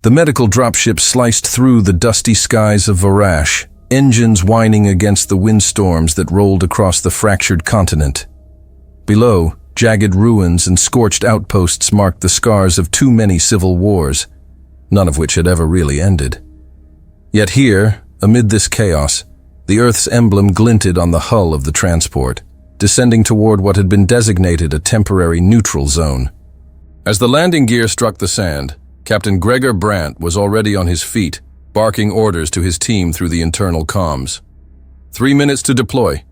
The medical dropship sliced through the dusty skies of Varash, engines whining against the windstorms that rolled across the fractured continent. Below, jagged ruins and scorched outposts marked the scars of too many civil wars, none of which had ever really ended. Yet here, amid this chaos, the Earth's emblem glinted on the hull of the transport, descending toward what had been designated a temporary neutral zone. As the landing gear struck the sand, Captain Gregor Brandt was already on his feet, barking orders to his team through the internal comms. 3 minutes to deploy.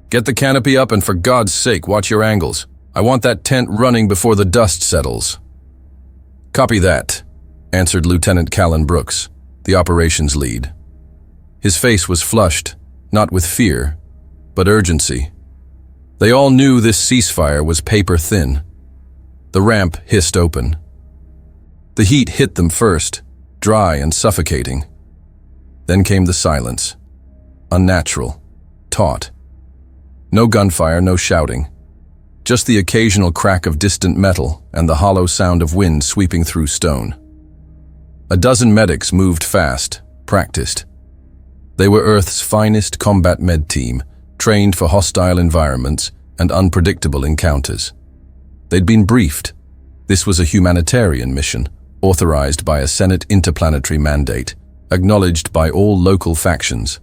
Get the canopy up and for God's sake, watch your angles. I want that tent running before the dust settles. Copy that, answered Lieutenant Callan Brooks, the operations lead. His face was flushed, not with fear, but urgency. They all knew this ceasefire was paper thin. The ramp hissed open. The heat hit them first, dry and suffocating. Then came the silence, unnatural, taut. No gunfire, no shouting. Just the occasional crack of distant metal and the hollow sound of wind sweeping through stone. A dozen medics moved fast, practiced. They were Earth's finest combat med team, trained for hostile environments and unpredictable encounters. They'd been briefed. This was a humanitarian mission, authorized by a Senate interplanetary mandate, acknowledged by all local factions.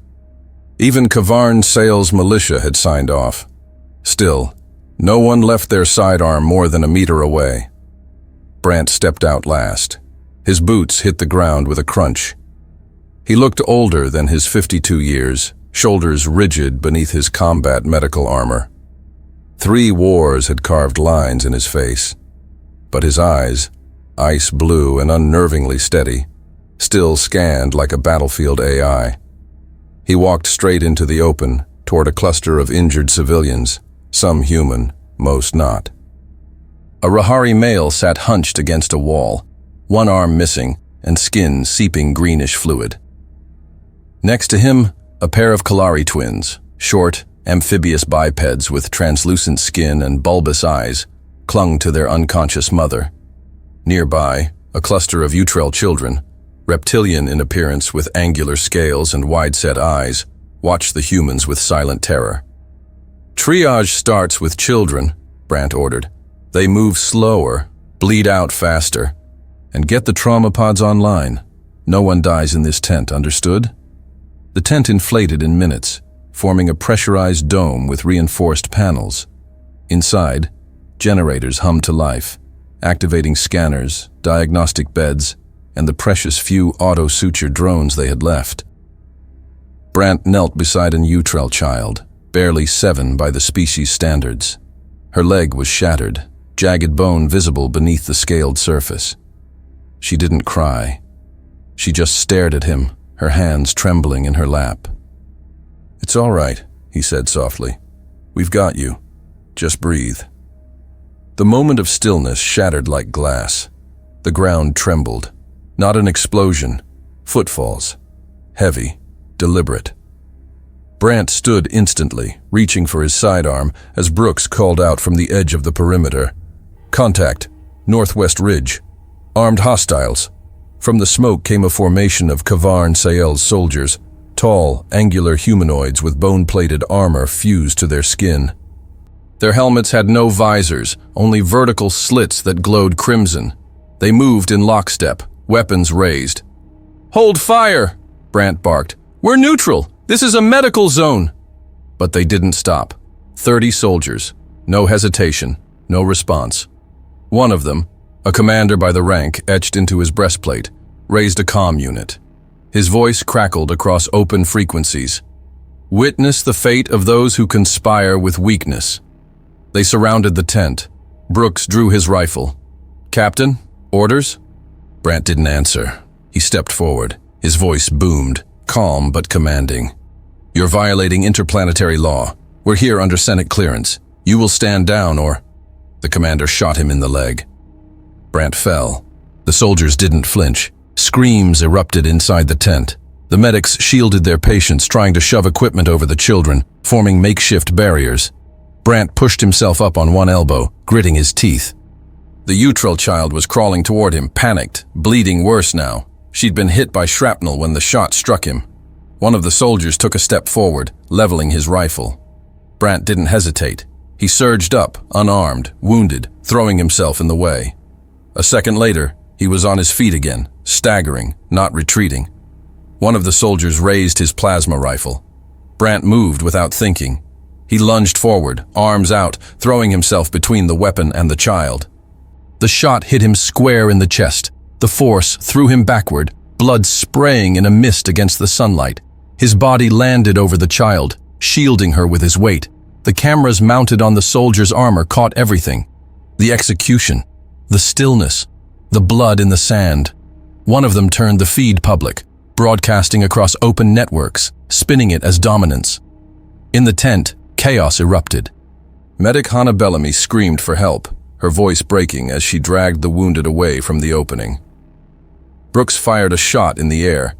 Even Kavarn Sale's militia had signed off. Still, no one left their sidearm more than a meter away. Brandt stepped out last. His boots hit the ground with a crunch. He looked older than his 52 years, shoulders rigid beneath his combat medical armor. 3 wars had carved lines in his face, but his eyes, ice blue and unnervingly steady, still scanned like a battlefield AI. He walked straight into the open, toward a cluster of injured civilians, some human, most not. A Rahari male sat hunched against a wall, one arm missing and skin seeping greenish fluid. Next to him, a pair of Kalari twins, short, amphibious bipeds with translucent skin and bulbous eyes, clung to their unconscious mother. Nearby, a cluster of Utrell children, reptilian in appearance with angular scales and wide-set eyes, watched the humans with silent terror. Triage starts with children, Brandt ordered. They move slower, bleed out faster, and get the trauma pods online. No one dies in this tent, understood? The tent inflated in minutes, forming a pressurized dome with reinforced panels. Inside, generators hummed to life, activating scanners, diagnostic beds, and the precious few auto-suture drones they had left. Brandt knelt beside an Utrell child, barely 7 by the species standards. Her leg was shattered, jagged bone visible beneath the scaled surface. She didn't cry. She just stared at him, her hands trembling in her lap. "It's all right," he said softly. "We've got you. Just breathe." The moment of stillness shattered like glass. The ground trembled. Not an explosion. Footfalls. Heavy. Deliberate. Brandt stood instantly, reaching for his sidearm as Brooks called out from the edge of the perimeter. "Contact. Northwest Ridge. Armed hostiles." From the smoke came a formation of Kavarn Sael's soldiers, tall, angular humanoids with bone-plated armor fused to their skin. Their helmets had no visors, only vertical slits that glowed crimson. They moved in lockstep, weapons raised. "Hold fire!" Brandt barked. "We're neutral! This is a medical zone!" But they didn't stop. 30 soldiers. No hesitation. No response. One of them, a commander by the rank etched into his breastplate, raised a comm unit. His voice crackled across open frequencies. "Witness the fate of those who conspire with weakness." They surrounded the tent. Brooks drew his rifle. "Captain, orders?" Brandt didn't answer. He stepped forward. His voice boomed, calm but commanding. "You're violating interplanetary law. We're here under Senate clearance. You will stand down or—" The commander shot him in the leg. Brandt fell. The soldiers didn't flinch. Screams erupted inside the tent. The medics shielded their patients, trying to shove equipment over the children, forming makeshift barriers. Brandt pushed himself up on one elbow, gritting his teeth. The Utrell child was crawling toward him, panicked, bleeding worse now. She'd been hit by shrapnel when the shot struck him. One of the soldiers took a step forward, leveling his rifle. Brandt didn't hesitate. He surged up, unarmed, wounded, throwing himself in the way. A second later, he was on his feet again, staggering, not retreating. One of the soldiers raised his plasma rifle. Brandt moved without thinking. He lunged forward, arms out, throwing himself between the weapon and the child. The shot hit him square in the chest. The force threw him backward, blood spraying in a mist against the sunlight. His body landed over the child, shielding her with his weight. The cameras mounted on the soldier's armor caught everything. The execution, the stillness, the blood in the sand. One of them turned the feed public, broadcasting across open networks, spinning it as dominance. In the tent, chaos erupted. Medic Hannah Bellamy screamed for help, her voice breaking as she dragged the wounded away from the opening. Brooks fired a shot in the air,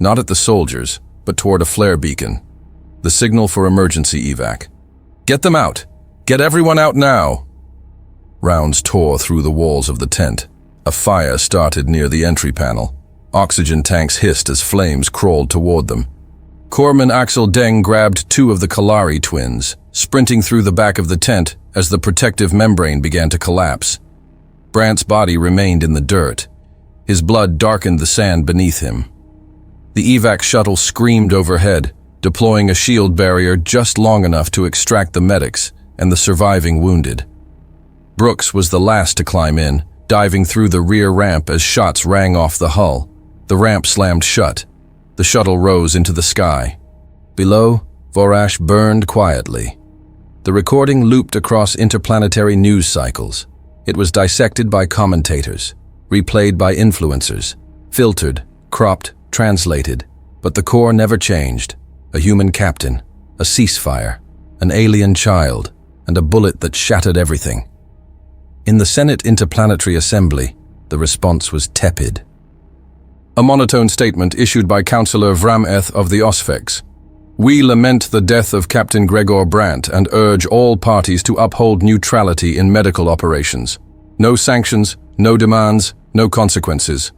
not at the soldiers, but toward a flare beacon, the signal for emergency evac. "Get them out! Get everyone out now!" Rounds tore through the walls of the tent. A fire started near the entry panel. Oxygen tanks hissed as flames crawled toward them. Corpsman Axel Deng grabbed two of the Kalari twins, sprinting through the back of the tent as the protective membrane began to collapse. Brandt's body remained in the dirt. His blood darkened the sand beneath him. The evac shuttle screamed overhead, deploying a shield barrier just long enough to extract the medics and the surviving wounded. Brooks was the last to climb in, diving through the rear ramp as shots rang off the hull. The ramp slammed shut. The shuttle rose into the sky. Below, Vorash burned quietly. The recording looped across interplanetary news cycles. It was dissected by commentators, replayed by influencers, filtered, cropped, translated, but the core never changed. A human captain, a ceasefire, an alien child, and a bullet that shattered everything. In the Senate Interplanetary Assembly, the response was tepid. A monotone statement issued by Councillor Vrameth of the Osfex. "We lament the death of Captain Gregor Brandt and urge all parties to uphold neutrality in medical operations. No sanctions, no demands, no consequences.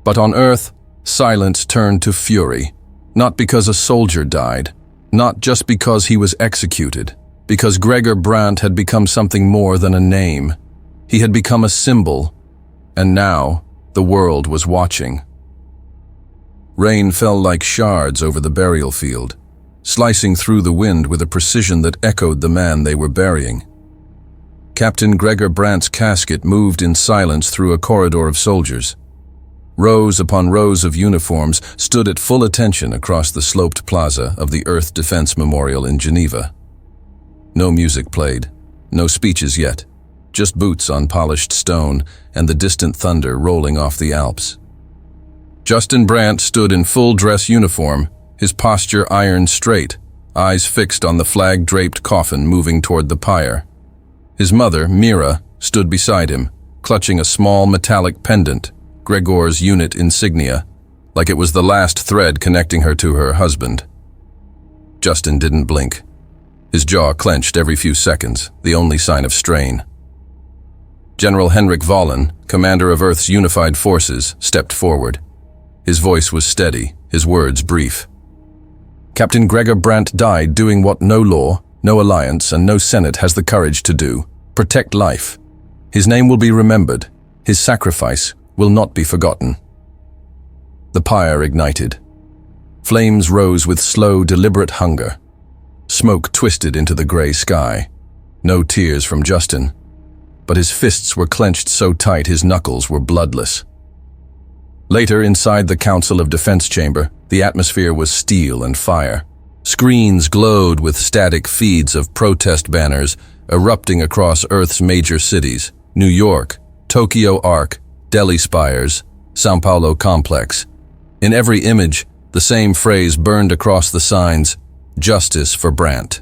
But on Earth, silence turned to fury. Not because a soldier died, not just because he was executed, because Gregor Brandt had become something more than a name. He had become a symbol, and now the world was watching." Rain fell like shards over the burial field, slicing through the wind with a precision that echoed the man they were burying. Captain Gregor Brandt's casket moved in silence through a corridor of soldiers. Rows upon rows of uniforms stood at full attention across the sloped plaza of the Earth Defense Memorial in Geneva. No music played, no speeches yet, just boots on polished stone and the distant thunder rolling off the Alps. Justin Brandt stood in full-dress uniform, his posture iron straight, eyes fixed on the flag-draped coffin moving toward the pyre. His mother, Mira, stood beside him, clutching a small metallic pendant, Gregor's unit insignia, like it was the last thread connecting her to her husband. Justin didn't blink. His jaw clenched every few seconds, the only sign of strain. General Henrik Vollen, commander of Earth's unified forces, stepped forward. His voice was steady, his words brief. "Captain Gregor Brandt died doing what no law, no alliance, and no Senate has the courage to do: protect life. His name will be remembered. His sacrifice will not be forgotten." The pyre ignited. Flames rose with slow, deliberate hunger. Smoke twisted into the gray sky. No tears from Justin, but his fists were clenched so tight his knuckles were bloodless. Later, inside the Council of Defense chamber, the atmosphere was steel and fire. Screens glowed with static feeds of protest banners erupting across Earth's major cities: New York, Tokyo Arc, Delhi Spires, São Paulo Complex. In every image, the same phrase burned across the signs: "Justice for Brandt."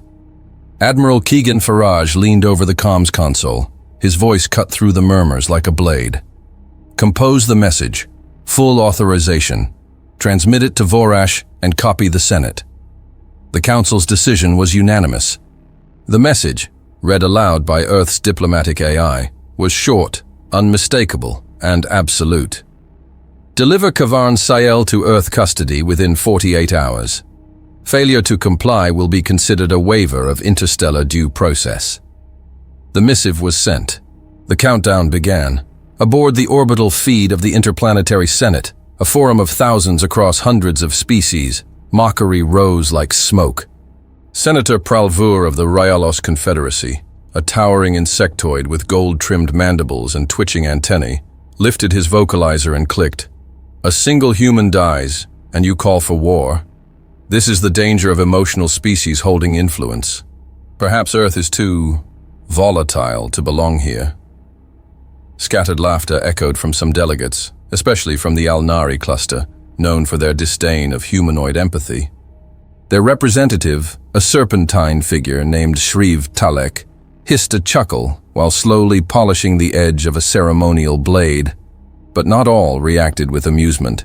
Admiral Keegan Farage leaned over the comms console. His voice cut through the murmurs like a blade. "Compose the message. Full authorization. Transmit it to Vorash and copy the Senate." The Council's decision was unanimous. The message, read aloud by Earth's diplomatic AI, was short, unmistakable, and absolute. Deliver Kavarn Sayel to Earth custody within 48 hours. Failure to comply will be considered a waiver of interstellar due process. The missive was sent. The countdown began. Aboard the orbital feed of the Interplanetary Senate, a forum of thousands across hundreds of species, mockery rose like smoke. Senator Pralvur of the Ryalos Confederacy, a towering insectoid with gold-trimmed mandibles and twitching antennae, lifted his vocalizer and clicked. A single human dies, and you call for war? This is the danger of emotional species holding influence. Perhaps Earth is too volatile to belong here. Scattered laughter echoed from some delegates, especially from the Al-Nari cluster, known for their disdain of humanoid empathy. Their representative, a serpentine figure named Shriv Talek, hissed a chuckle while slowly polishing the edge of a ceremonial blade, but not all reacted with amusement.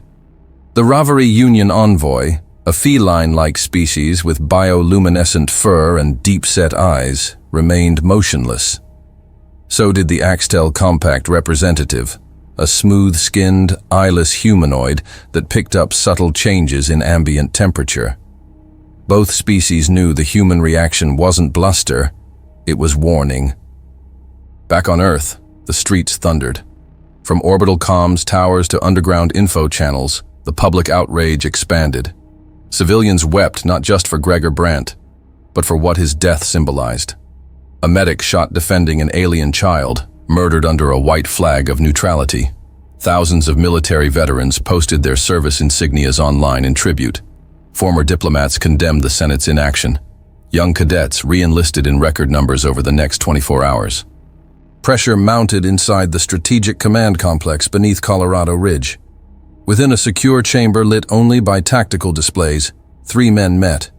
The Ravari Union envoy, a feline-like species with bioluminescent fur and deep-set eyes, remained motionless. So did the Axtel Compact representative, a smooth-skinned, eyeless humanoid that picked up subtle changes in ambient temperature. Both species knew the human reaction wasn't bluster, it was warning. Back on Earth, the streets thundered. From orbital comms towers to underground info channels, the public outrage expanded. Civilians wept not just for Gregor Brandt, but for what his death symbolized. A medic shot defending an alien child, murdered under a white flag of neutrality. Thousands of military veterans posted their service insignias online in tribute. Former diplomats condemned the Senate's inaction. Young cadets re-enlisted in record numbers over the next 24 hours. Pressure mounted inside the strategic command complex beneath Colorado Ridge. Within a secure chamber lit only by tactical displays, 3 men met.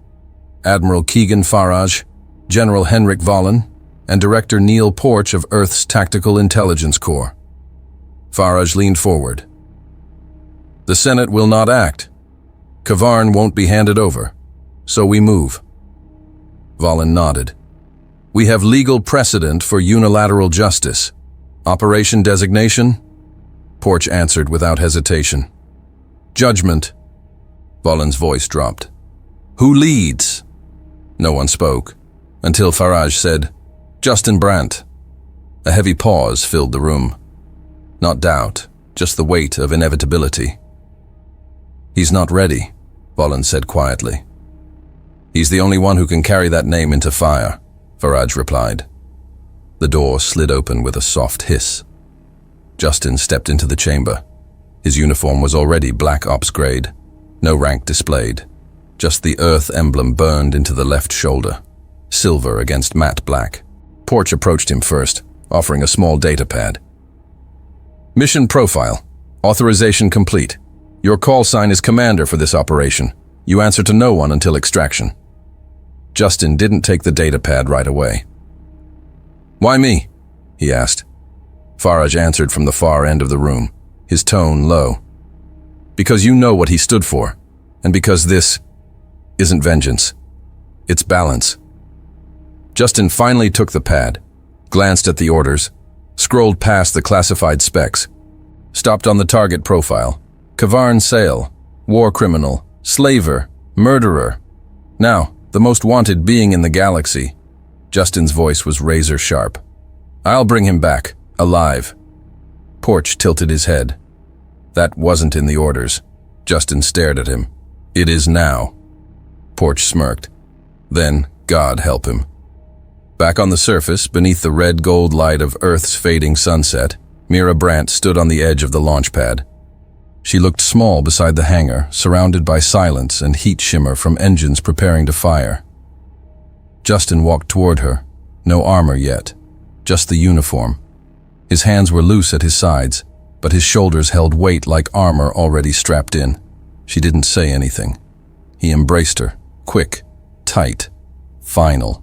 Admiral Keegan Faraj, General Henrik Vollen, and Director Neil Porch of Earth's Tactical Intelligence Corps. Faraj leaned forward. The Senate will not act. Kavarn won't be handed over, so we move. Vollen nodded. We have legal precedent for unilateral justice. Operation designation? Porch answered without hesitation. Judgment. Vollen's voice dropped. Who leads? No one spoke, until Faraj said, Justin Brandt. A heavy pause filled the room. Not doubt, just the weight of inevitability. He's not ready, Vollen said quietly. He's the only one who can carry that name into fire, Faraj replied. The door slid open with a soft hiss. Justin stepped into the chamber. His uniform was already Black Ops grade, no rank displayed. Just the Earth emblem burned into the left shoulder, silver against matte black. Porch approached him first, offering a small data pad. Mission profile. Authorization complete. Your call sign is Commander for this operation. You answer to no one until extraction. Justin didn't take the data pad right away. Why me? He asked. Faraj answered from the far end of the room, his tone low. Because you know what he stood for, and because this isn't vengeance. It's balance. Justin finally took the pad, glanced at the orders, scrolled past the classified specs, stopped on the target profile. Kavarn Sayel, war criminal, slaver, murderer. Now, the most wanted being in the galaxy. Justin's voice was razor sharp. I'll bring him back, alive. Porch tilted his head. That wasn't in the orders. Justin stared at him. It is now. Porch smirked. Then, God help him. Back on the surface, beneath the red-gold light of Earth's fading sunset, Mira Brandt stood on the edge of the launch pad. She looked small beside the hangar, surrounded by silence and heat shimmer from engines preparing to fire. Justin walked toward her, no armor yet, just the uniform. His hands were loose at his sides, but his shoulders held weight like armor already strapped in. She didn't say anything. He embraced her, quick, tight, final.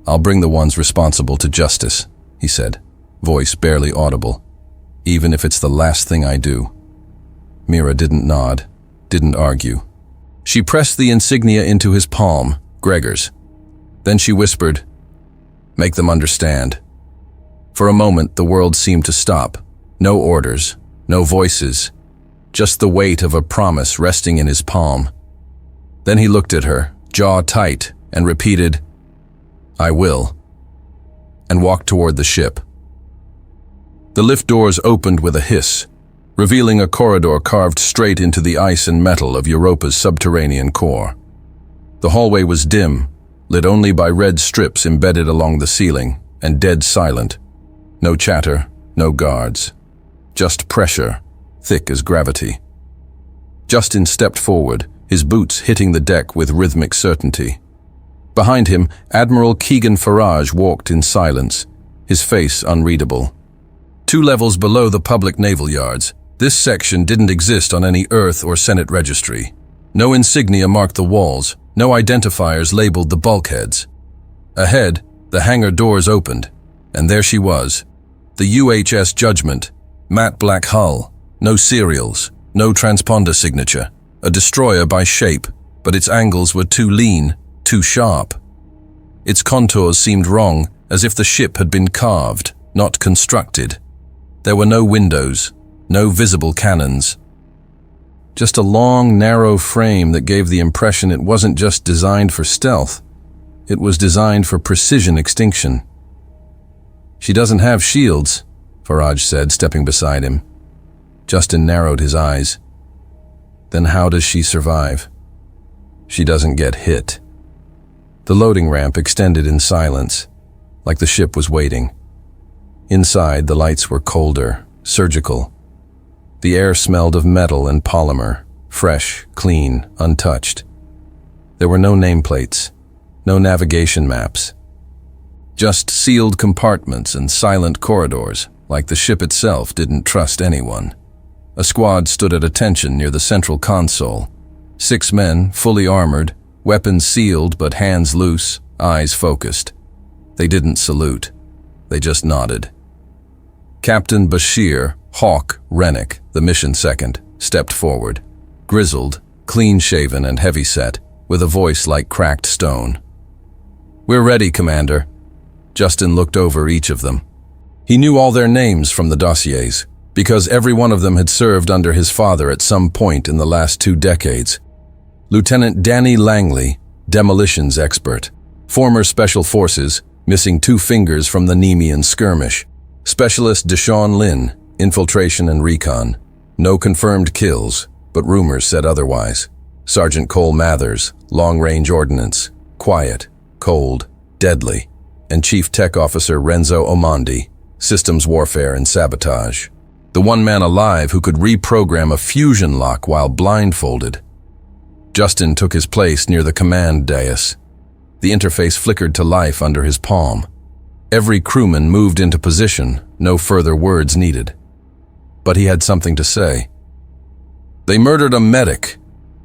I'll bring the ones responsible to justice, he said, voice barely audible, even if it's the last thing I do. Mira didn't nod, didn't argue. She pressed the insignia into his palm, Gregor's. Then she whispered, "Make them understand." For a moment, the world seemed to stop. No orders, no voices, just the weight of a promise resting in his palm. Then he looked at her, jaw tight, and repeated, "I will," and walked toward the ship. The lift doors opened with a hiss, revealing a corridor carved straight into the ice and metal of Europa's subterranean core. The hallway was dim, lit only by red strips embedded along the ceiling, and dead silent. No chatter, no guards. Just pressure, thick as gravity. Justin stepped forward, his boots hitting the deck with rhythmic certainty. Behind him, Admiral Keegan Farage walked in silence, his face unreadable. 2 levels below the public naval yards, this section didn't exist on any Earth or Senate registry. No insignia marked the walls, no identifiers labeled the bulkheads. Ahead, the hangar doors opened, and there she was. The UHS Judgment, matte black hull, no serials, no transponder signature. A destroyer by shape, but its angles were too lean, too sharp. Its contours seemed wrong, as if the ship had been carved, not constructed. There were no windows, no visible cannons. Just a long, narrow frame that gave the impression it wasn't just designed for stealth. It was designed for precision extinction. "She doesn't have shields," Farage said, stepping beside him. Justin narrowed his eyes. "Then how does she survive?" "She doesn't get hit." The loading ramp extended in silence, like the ship was waiting. Inside, the lights were colder, surgical. The air smelled of metal and polymer, fresh, clean, untouched. There were no nameplates, no navigation maps. Just sealed compartments and silent corridors, like the ship itself didn't trust anyone. A squad stood at attention near the central console. 6 men, fully armored, weapons sealed but hands loose, eyes focused. They didn't salute. They just nodded. Captain Bashir Hawk Rennick, the mission second, stepped forward, grizzled, clean-shaven and heavy-set, with a voice like cracked stone. "We're ready, Commander." Justin looked over each of them. He knew all their names from the dossiers, because every one of them had served under his father at some point in the last 2 decades. Lieutenant Danny Langley, demolitions expert. Former Special Forces, missing 2 fingers from the Nemean skirmish. Specialist Deshaun Lynn, infiltration and recon. No confirmed kills, but rumors said otherwise. Sergeant Cole Mathers, long-range ordnance. Quiet, cold, deadly. And Chief Tech Officer Renzo Omandi, systems warfare and sabotage. The one man alive who could reprogram a fusion lock while blindfolded. Justin took his place near the command dais. The interface flickered to life under his palm. Every crewman moved into position, no further words needed. But he had something to say. "They murdered a medic,"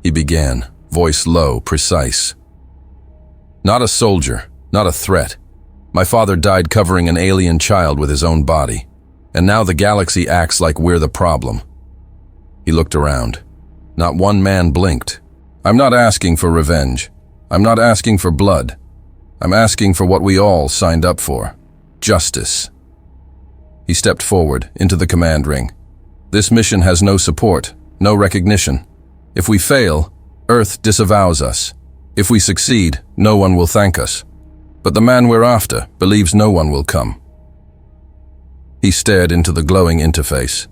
he began, voice low, precise. "Not a soldier, not a threat. My father died covering an alien child with his own body. And now the galaxy acts like we're the problem." He looked around. Not one man blinked. "I'm not asking for revenge. I'm not asking for blood. I'm asking for what we all signed up for. Justice." He stepped forward, into the command ring. "This mission has no support, no recognition. If we fail, Earth disavows us. If we succeed, no one will thank us. But the man we're after believes no one will come." He stared into the glowing interface.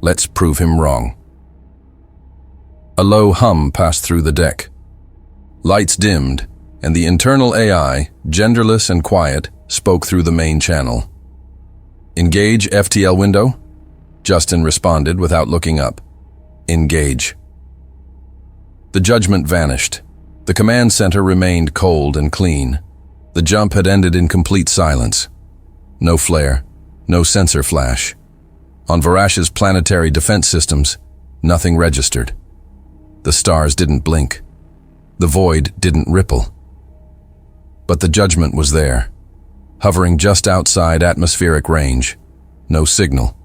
Let's prove him wrong. A low hum passed through the deck. Lights dimmed, and the internal AI, genderless and quiet, spoke through the main channel. "Engage FTL window?" Justin responded without looking up. "Engage." The judgment vanished. The command center remained cold and clean. The jump had ended in complete silence. No flare. No sensor flash. On Varash's planetary defense systems, nothing registered. The stars didn't blink. The void didn't ripple. But the judgment was there, hovering just outside atmospheric range. No signal.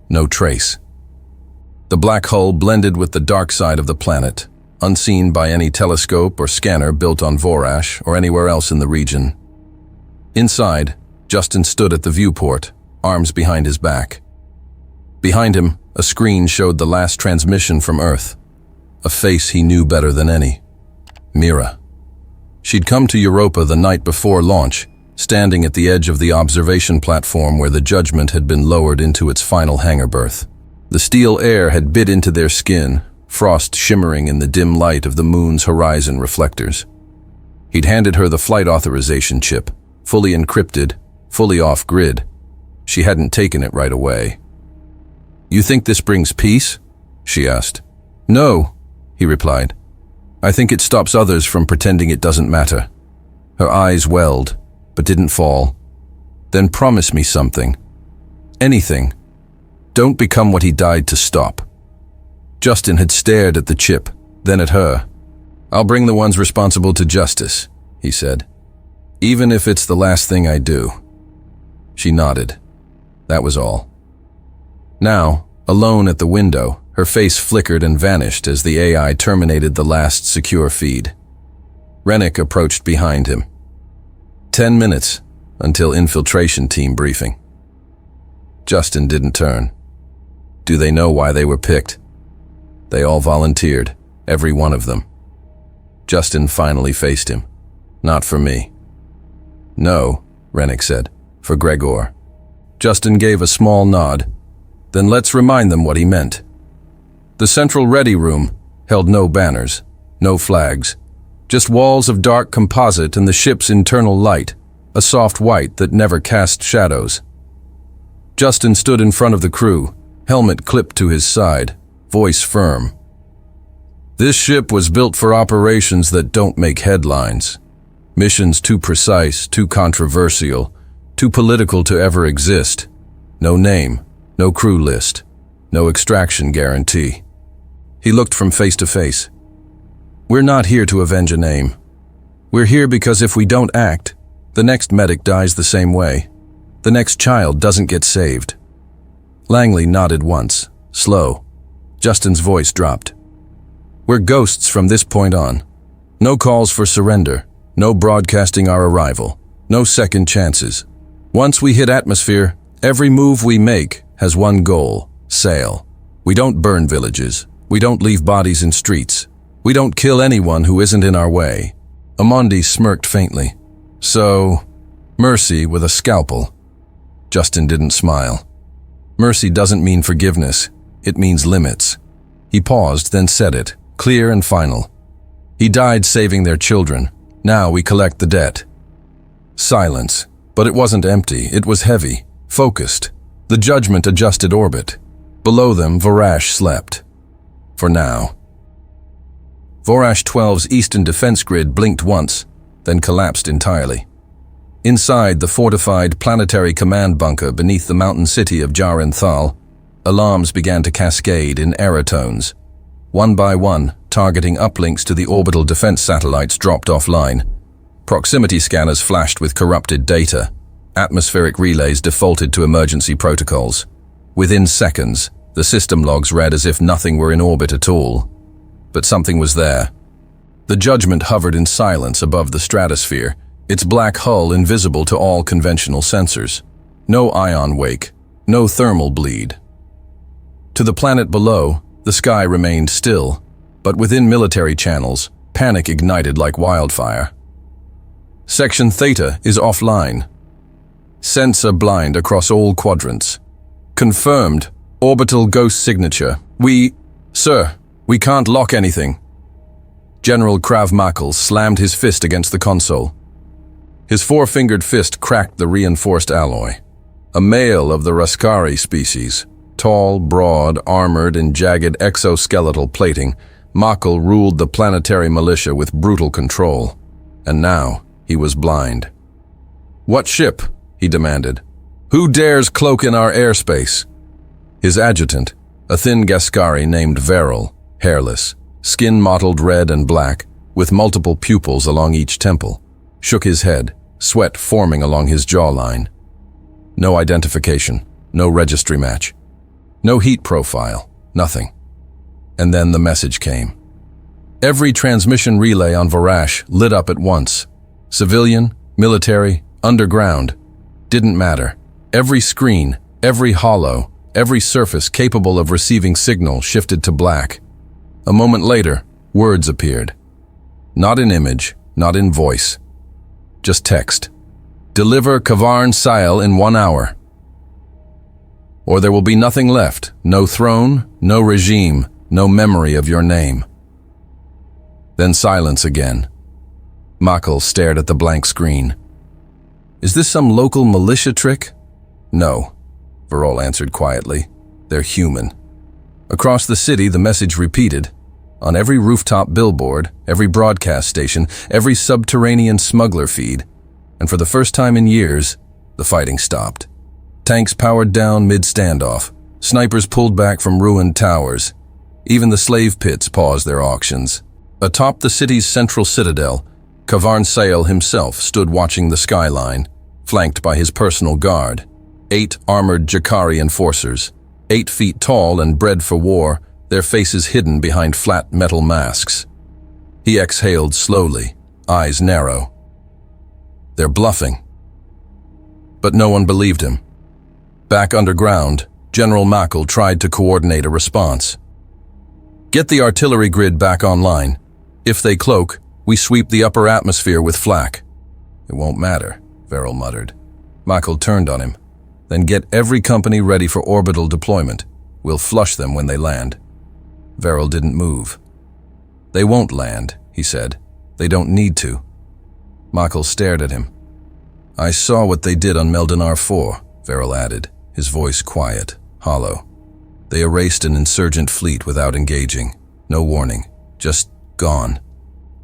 No trace. The black hull blended with the dark side of the planet, unseen by any telescope or scanner built on Vorash or anywhere else in the region. Inside, Justin stood at the viewport, arms behind his back. Behind him, A screen showed the last transmission from Earth. A face he knew better than any. Mira. She'd come to Europa the night before launch, standing at the edge of the observation platform where the Judgment had been lowered into its final hangar berth. The steel air had bit into their skin, frost shimmering in the dim light of the moon's horizon reflectors. He'd handed her the flight authorization chip, fully encrypted, fully off-grid. She hadn't taken it right away. "You think this brings peace?" she asked. "No," he replied. "I think it stops others from pretending it doesn't matter." Her eyes welled, but didn't fall. "Then promise me something. Anything. Don't become what he died to stop." Justin had stared at the chip, then at her. "I'll bring the ones responsible to justice," he said. "Even if it's the last thing I do." She nodded. That was all. Now, alone at the window, her face flickered and vanished as the AI terminated the last secure feed. Rennick approached behind him. 10 minutes until infiltration team briefing. Justin didn't turn. Do they know why they were picked? They all volunteered, every one of them. Justin finally faced him. "Not for me." "No," Rennick said, "for Gregor." Justin gave a small nod. "Then let's remind them what he meant." The central ready room held no banners, no flags, just walls of dark composite and the ship's internal light, a soft white that never cast shadows. Justin stood in front of the crew, helmet clipped to his side, voice firm. "This ship was built for operations that don't make headlines. Missions too precise, too controversial, too political to ever exist. No name, no crew list, no extraction guarantee." He looked from face to face. "We're not here to avenge a name. We're here because if we don't act, the next medic dies the same way. The next child doesn't get saved." Langley nodded once, slow. Justin's voice dropped. "We're ghosts from this point on. No calls for surrender, no broadcasting our arrival, no second chances. Once we hit atmosphere, every move we make has one goal: sail. We don't burn villages. We don't leave bodies in streets. We don't kill anyone who isn't in our way." Amondi smirked faintly. "So, mercy with a scalpel." Justin didn't smile. "Mercy doesn't mean forgiveness. It means limits." He paused, then said it, clear and final. "He died saving their children. Now we collect the debt." Silence. But it wasn't empty. It was heavy, focused. The Judgment adjusted orbit. Below them, Vorash slept. For now. Vorash 12's eastern defense grid blinked once, then collapsed entirely. Inside the fortified planetary command bunker beneath the mountain city of Jarenthal, alarms began to cascade in error tones. One by one, targeting uplinks to the orbital defense satellites dropped offline. Proximity scanners flashed with corrupted data. Atmospheric relays defaulted to emergency protocols. Within seconds, the system logs read as if nothing were in orbit at all. But something was there. The Judgment hovered in silence above the stratosphere, its black hull invisible to all conventional sensors. No ion wake, no thermal bleed. To the planet below, the sky remained still, but within military channels, panic ignited like wildfire. Section Theta is offline. Sensor blind across all quadrants. Confirmed. Orbital ghost signature. Sir, we can't lock anything. General Krav Makel slammed his fist against the console. His four-fingered fist cracked the reinforced alloy. A male of the Raskari species, tall, broad, armored, and jagged exoskeletal plating, Makel ruled the planetary militia with brutal control. And now, he was blind. "What ship?" he demanded. "Who dares cloak in our airspace?" His adjutant, a thin Gascari named Veril, hairless, skin mottled red and black, with multiple pupils along each temple, shook his head, sweat forming along his jawline. No identification, no registry match, no heat profile, nothing. And then the message came. Every transmission relay on Vorash lit up at once. Civilian, military, underground. Didn't matter. Every screen, every hollow, every surface capable of receiving signal shifted to black. A moment later, words appeared. Not in image, not in voice. Just text. Deliver Kavarn Sael in 1 hour. Or there will be nothing left, no throne, no regime, no memory of your name. Then silence again. Makal stared at the blank screen. Is this some local militia trick? No, Varol answered quietly. They're human. Across the city, the message repeated. On every rooftop billboard, every broadcast station, every subterranean smuggler feed. And for the first time in years, the fighting stopped. Tanks powered down mid-standoff. Snipers pulled back from ruined towers. Even the slave pits paused their auctions. Atop the city's central citadel, Kavarn Sael himself stood watching the skyline, flanked by his personal guard. 8 armored Jakari enforcers, 8 feet tall and bred for war, their faces hidden behind flat metal masks. He exhaled slowly, eyes narrow. They're bluffing. But no one believed him. Back underground, General Makal tried to coordinate a response. Get the artillery grid back online. If they cloak, we sweep the upper atmosphere with flak. It won't matter, Varol muttered. Makal turned on him. Then get every company ready for orbital deployment. We'll flush them when they land. Varol didn't move. They won't land, he said. They don't need to. Makal stared at him. I saw what they did on Meldinar 4, Varol added, his voice quiet, hollow. They erased an insurgent fleet without engaging. No warning, just gone.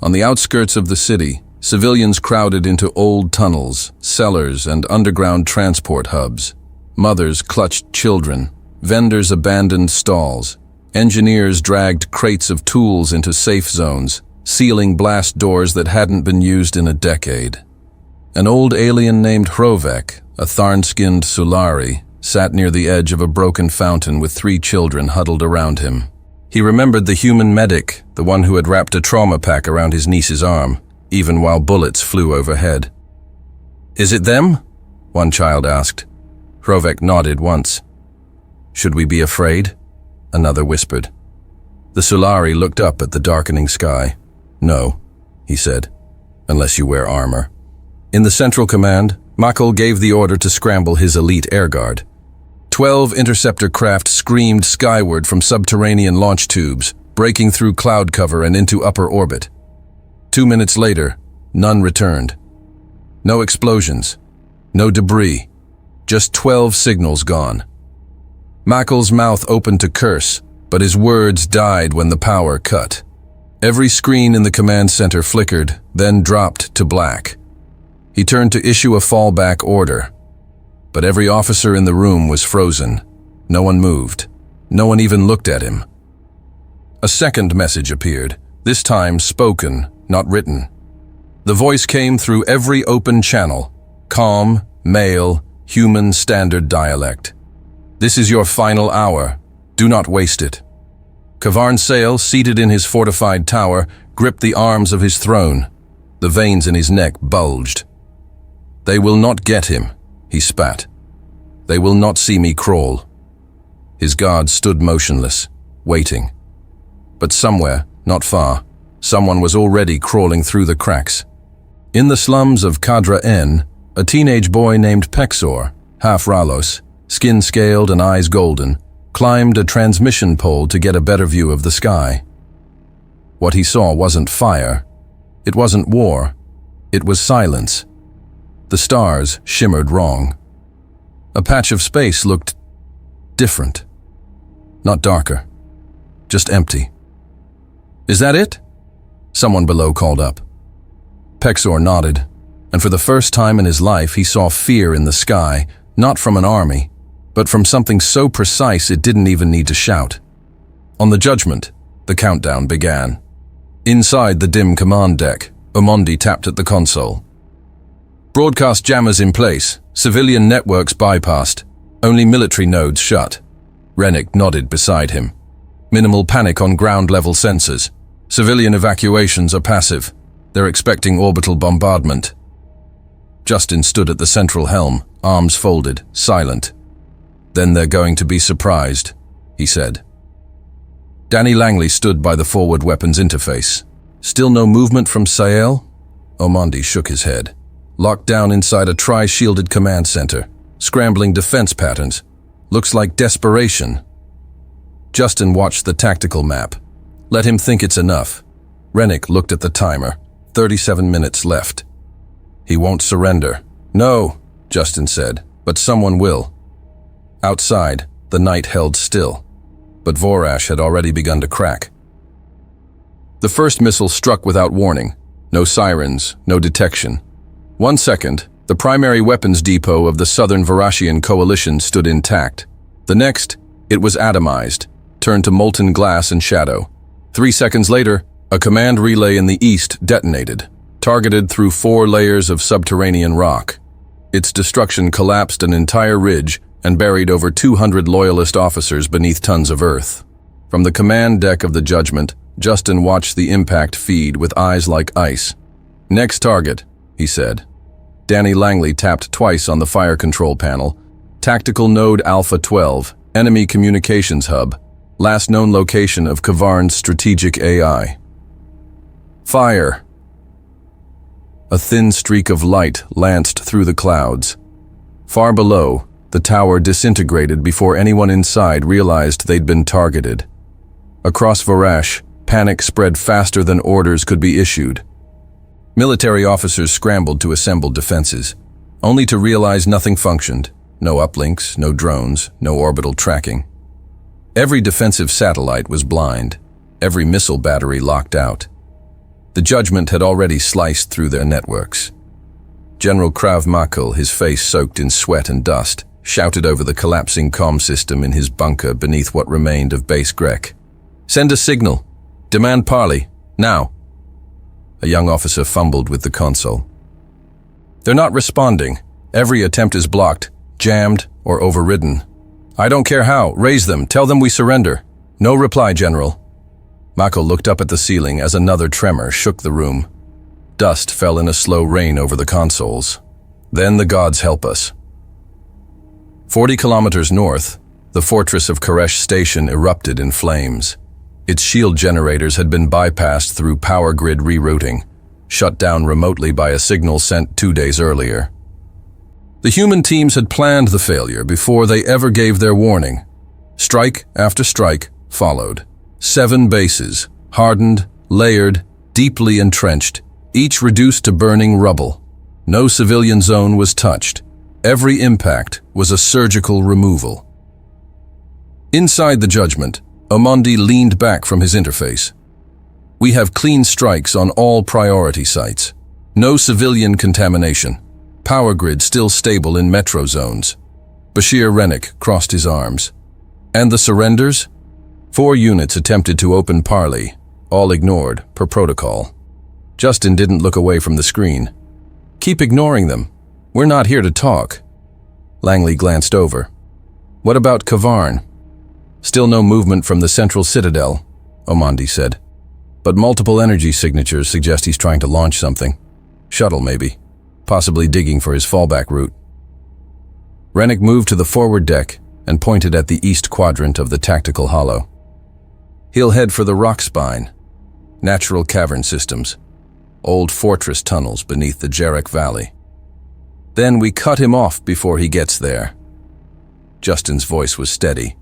On the outskirts of the city, civilians crowded into old tunnels, cellars, and underground transport hubs. Mothers clutched children, vendors abandoned stalls. Engineers dragged crates of tools into safe zones, sealing blast doors that hadn't been used in a decade. An old alien named Hrovek, a Tharn-skinned Sulari, sat near the edge of a broken fountain with 3 children huddled around him. He remembered the human medic, the one who had wrapped a trauma pack around his niece's arm, even while bullets flew overhead. Is it them? One child asked. Hrovek nodded once. Should we be afraid? Another whispered. The Sulari looked up at the darkening sky. No, he said, unless you wear armor. In the Central Command, Makal gave the order to scramble his elite air guard. 12 interceptor craft screamed skyward from subterranean launch tubes, breaking through cloud cover and into upper orbit. 2 minutes later, none returned. No explosions, no debris, just 12 signals gone. Makal's mouth opened to curse, but his words died when the power cut. Every screen in the command center flickered, then dropped to black. He turned to issue a fallback order. But every officer in the room was frozen. No one moved. No one even looked at him. A second message appeared, this time spoken, not written. The voice came through every open channel, calm, male, human standard dialect. This is your final hour. Do not waste it. Kavarn Sael, seated in his fortified tower, gripped the arms of his throne. The veins in his neck bulged. They will not get him, he spat. They will not see me crawl. His guards stood motionless, waiting. But somewhere, not far, someone was already crawling through the cracks. In the slums of Kadra N, a teenage boy named Pexor, half Ralos, skin scaled and eyes golden, climbed a transmission pole to get a better view of the sky. What he saw wasn't fire. It wasn't war. It was silence. The stars shimmered wrong. A patch of space looked different. Not darker. Just empty. Is that it? Someone below called up. Pexor nodded, and for the first time in his life he saw fear in the sky, not from an army, but from something so precise it didn't even need to shout. On the judgment, the countdown began. Inside the dim command deck, Omondi tapped at the console. Broadcast jammers in place, civilian networks bypassed, only military nodes shut. Rennick nodded beside him. Minimal panic on ground-level sensors. Civilian evacuations are passive. They're expecting orbital bombardment. Justin stood at the central helm, arms folded, silent. Then they're going to be surprised, he said. Danny Langley stood by the forward weapons interface. Still no movement from Sael? Omandi shook his head. Locked down inside a tri-shielded command center. Scrambling defense patterns. Looks like desperation. Justin watched the tactical map. Let him think it's enough. Rennick looked at the timer. 37 minutes left. He won't surrender. No, Justin said, but someone will. Outside, the night held still, but Vorash had already begun to crack. The first missile struck without warning. No sirens, no detection. 1 second, the primary weapons depot of the Southern Vorashian Coalition stood intact. The next, it was atomized, turned to molten glass and shadow. 3 seconds later, a command relay in the east detonated, targeted through 4 layers of subterranean rock. Its destruction collapsed an entire ridge and buried over 200 loyalist officers beneath tons of earth. From the command deck of the Judgment, Justin watched the impact feed with eyes like ice. Next target, he said. Danny Langley tapped twice on the fire control panel. Tactical node Alpha 12, enemy communications hub, last known location of Kavarn's strategic AI. Fire. A thin streak of light lanced through the clouds. Far below, the tower disintegrated before anyone inside realized they'd been targeted. Across Vorash, panic spread faster than orders could be issued. Military officers scrambled to assemble defenses, only to realize nothing functioned. No uplinks, no drones, no orbital tracking. Every defensive satellite was blind, every missile battery locked out. The Judgment had already sliced through their networks. General Krav Makel, his face soaked in sweat and dust, shouted over the collapsing comm system in his bunker beneath what remained of base Grek. "Send a signal. Demand parley. Now." A young officer fumbled with the console. "They're not responding. Every attempt is blocked, jammed, or overridden. I don't care how. Raise them. Tell them we surrender." "No reply, General." Mako looked up at the ceiling as another tremor shook the room. Dust fell in a slow rain over the consoles. Then the gods help us. 40 kilometers north, the fortress of Koresh Station erupted in flames. Its shield generators had been bypassed through power grid rerouting, shut down remotely by a signal sent 2 days earlier. The human teams had planned the failure before they ever gave their warning. Strike after strike followed. 7 bases, hardened, layered, deeply entrenched, each reduced to burning rubble. No civilian zone was touched. Every impact was a surgical removal. Inside the Judgment, Omandi leaned back from his interface. "We have clean strikes on all priority sites. No civilian contamination. Power grid still stable in metro zones." Bashir Rennick crossed his arms. "And the surrenders?" 4 units attempted to open parley, all ignored, per protocol. Justin didn't look away from the screen. "Keep ignoring them. We're not here to talk." Langley glanced over. "What about Kavarn?" "Still no movement from the central citadel," Omandi said. "But multiple energy signatures suggest he's trying to launch something. Shuttle, maybe. Possibly digging for his fallback route." Rennick moved to the forward deck and pointed at the east quadrant of the tactical hollow. "He'll head for the rock spine. Natural cavern systems. Old fortress tunnels beneath the Jarek Valley. Then we cut him off before he gets there." Justin's voice was steady.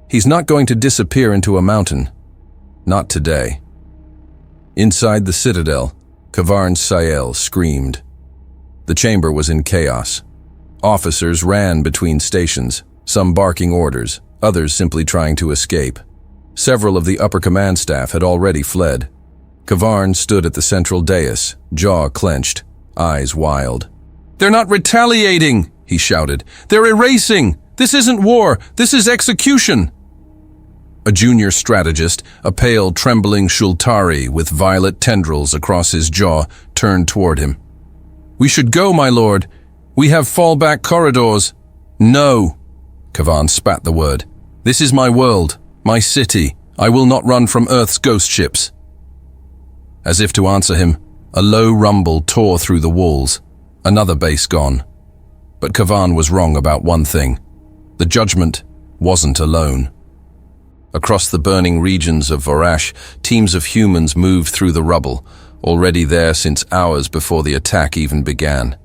"He's not going to disappear into a mountain. Not today." Inside the citadel, Kavarn Sael screamed. The chamber was in chaos. Officers ran between stations, some barking orders, others simply trying to escape. Several of the upper command staff had already fled. Kavarn stood at the central dais, jaw clenched, eyes wild. "They're not retaliating," he shouted. "They're erasing! This isn't war, this is execution!" A junior strategist, a pale, trembling Shultari with violet tendrils across his jaw, turned toward him. "We should go, my lord. We have fallback corridors." "No," Kavarn spat the word. "This is my world, my city. I will not run from Earth's ghost ships." As if to answer him, a low rumble tore through the walls. Another base gone. But Kavarn was wrong about one thing. The judgment wasn't alone. Across the burning regions of Vorash, teams of humans moved through the rubble, already there since hours before the attack even began.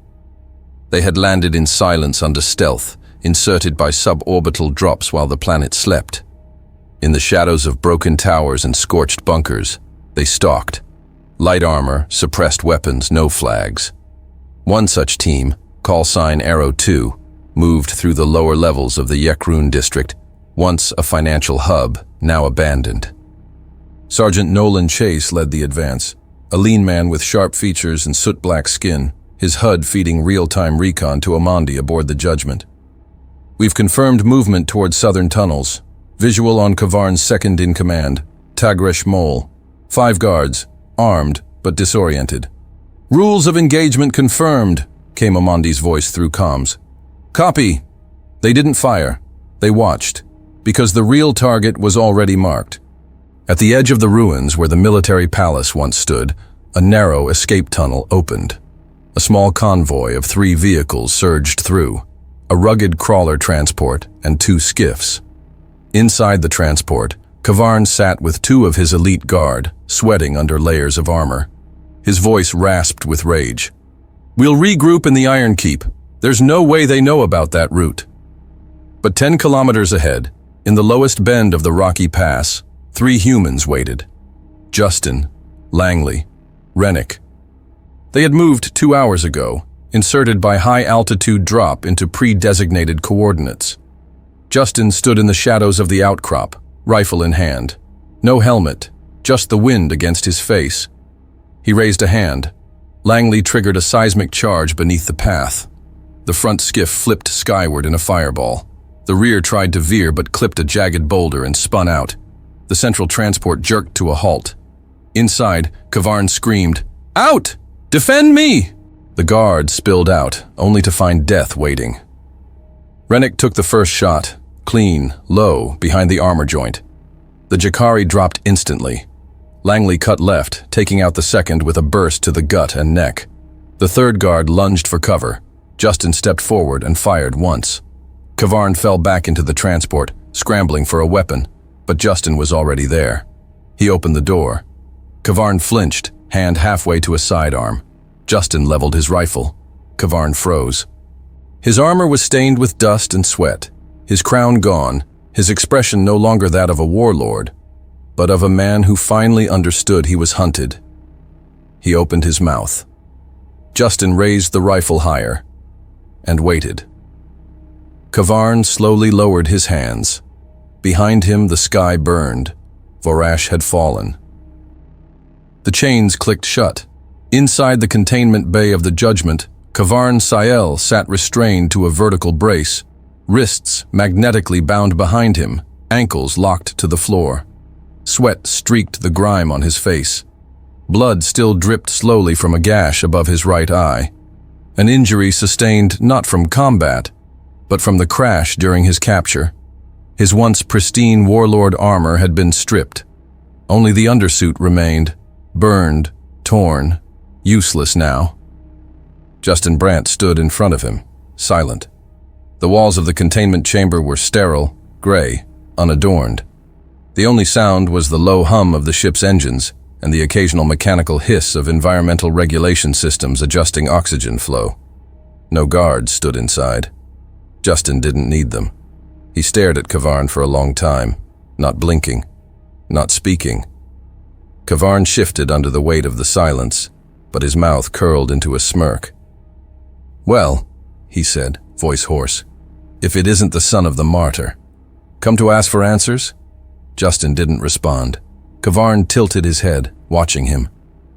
They had landed in silence under stealth, inserted by suborbital drops while the planet slept. In the shadows of broken towers and scorched bunkers, they stalked. Light armor, suppressed weapons, no flags. One such team, call sign Arrow 2, moved through the lower levels of the Yekrun district, once a financial hub, now abandoned. Sergeant Nolan Chase led the advance, a lean man with sharp features and soot-black skin, his HUD feeding real-time recon to Amandi aboard the Judgment. We've confirmed movement towards southern tunnels. Visual on Kavarn's second-in-command, Tagresh Mole. 5 guards, armed but disoriented. "Rules of engagement confirmed," came Amandi's voice through comms. "Copy." They didn't fire. They watched, because the real target was already marked. At the edge of the ruins where the military palace once stood, a narrow escape tunnel opened. A small convoy of 3 vehicles surged through, a rugged crawler transport and 2 skiffs. Inside the transport, Kavarn sat with 2 of his elite guard, sweating under layers of armor. His voice rasped with rage. "We'll regroup in the Iron Keep. There's no way they know about that route." But 10 kilometers ahead, in the lowest bend of the rocky pass, 3 humans waited. Justin, Langley, Rennick. They had moved 2 hours ago, inserted by high-altitude drop into pre-designated coordinates. Justin stood in the shadows of the outcrop, rifle in hand. No helmet, just the wind against his face. He raised a hand. Langley triggered a seismic charge beneath the path. The front skiff flipped skyward in a fireball. The rear tried to veer but clipped a jagged boulder and spun out. The central transport jerked to a halt. Inside, Kavarn screamed, "Out! Defend me!" The guard spilled out, only to find death waiting. Rennick took the first shot, clean, low, behind the armor joint. The Jakari dropped instantly. Langley cut left, taking out the second with a burst to the gut and neck. The third guard lunged for cover. Justin stepped forward and fired once. Kavarn fell back into the transport, scrambling for a weapon, but Justin was already there. He opened the door. Kavarn flinched, hand halfway to a sidearm. Justin leveled his rifle. Kavarn froze. His armor was stained with dust and sweat, his crown gone, his expression no longer that of a warlord, but of a man who finally understood he was hunted. He opened his mouth. Justin raised the rifle higher and waited. Kavarn slowly lowered his hands. Behind him, the sky burned. Vorash had fallen. The chains clicked shut. Inside the containment bay of the Judgment, Kavarn Sael sat restrained to a vertical brace, wrists magnetically bound behind him, ankles locked to the floor. Sweat streaked the grime on his face. Blood still dripped slowly from a gash above his right eye. An injury sustained not from combat, but from the crash during his capture. His once pristine warlord armor had been stripped. Only the undersuit remained, burned, torn, useless now. Justin Brandt stood in front of him, silent. The walls of the containment chamber were sterile, gray, unadorned. The only sound was the low hum of the ship's engines and the occasional mechanical hiss of environmental regulation systems adjusting oxygen flow. No guards stood inside. Justin didn't need them. He stared at Kavarn for a long time, not blinking, not speaking. Kavarn shifted under the weight of the silence, but his mouth curled into a smirk. "Well," he said, voice hoarse, "if it isn't the son of the martyr. Come to ask for answers?" Justin didn't respond. Kavarn tilted his head, watching him.